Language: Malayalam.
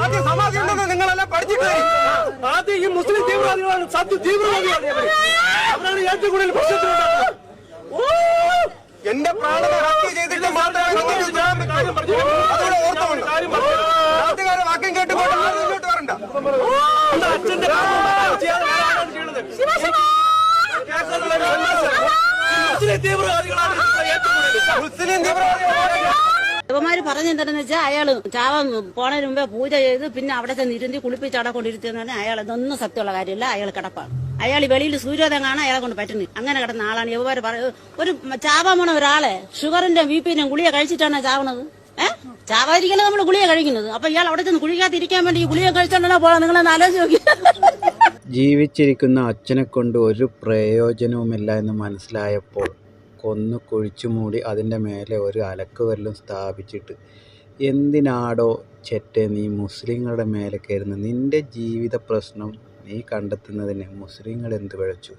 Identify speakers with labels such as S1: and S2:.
S1: ആദ്യം സമാധി ഉണ്ടെന്ന് നിങ്ങളെല്ലാം പഠിച്ചിട്ട് ആദ്യം ഈ മുസ്ലിം തീവ്രവാദികളാണ് സത്യ തീവ്രവാദികളാണ് അവരാണ് ഏറ്റവും കൂടുതൽ പ്രശ്നത്തിലുണ്ടാക്കുന്നത്. എന്റെ പ്രാണനെ ഹത്യ ചെയ്തിട്ട് നാട്ടുകാരെ വാക്യം കേട്ടുകൊണ്ട് ഇങ്ങോട്ട് വരണ്ട. അച്ഛന്റെ മുസ്ലിം തീവ്രവാദികളാണ് മുസ്ലിം തീവ്രവാദികളാണ്.
S2: ദേവന്മാര് പറഞ്ഞെന്താണെന്ന് വെച്ചാൽ അയാള് ചാവാൻ പോണതിന് മുമ്പേ പൂജ ചെയ്ത് പിന്നെ അവിടെ ചെന്ന് ഇരുത്തി കുളിപ്പിച്ച് അവിടെ കൊണ്ടിരുത്തിയെന്ന് അയാൾ ഇതൊന്നും സത്യമുള്ള കാര്യമില്ല. അയാൾ കിടപ്പാണ്. അയാൾ വെളിയിൽ സൂര്യോദയം കാണാൻ അയാളെ കൊണ്ട് പറ്റുന്നില്ല. അങ്ങനെ കിടന്ന ആളാണ്. യവന്മാര് ഒരു ചാവാൻ പോണ ഒരാളെ ഷുഗറിന്റെ ബിപിന്റെ ഗുളിക കഴിച്ചിട്ടാണ് ചാവണത്. ചാവാതിരിക്കല നമ്മൾ ഗുളിക കഴിക്കുന്നത്. അപ്പൊ ഇയാൾ അവിടെ ചെന്ന് കുളിക്കാതിരിക്കാൻ വേണ്ടി ഈ ഗുളിക കഴിച്ചോണ്ടാ പോകാൻ നിങ്ങളെന്ന് ആലോചിച്ച് നോക്കി.
S3: ജീവിച്ചിരിക്കുന്ന അച്ഛനെ കൊണ്ട് ഒരു പ്രയോജനവുമില്ല എന്ന് മനസ്സിലായപ്പോൾ കൊന്നു കുഴിച്ചുമൂടി അതിൻ്റെ മേലെ ഒരു അലക്കുവല്ലും സ്ഥാപിച്ചിട്ട് എന്തിനാടോ ചെറ്റെ നീ മുസ്ലിങ്ങളുടെ മേലെ കയറുന്നത്? നിന്റെ ജീവിത പ്രശ്നം നീ കണ്ടെത്തുന്നതിന് മുസ്ലിങ്ങൾ എന്ത് പിഴച്ചു?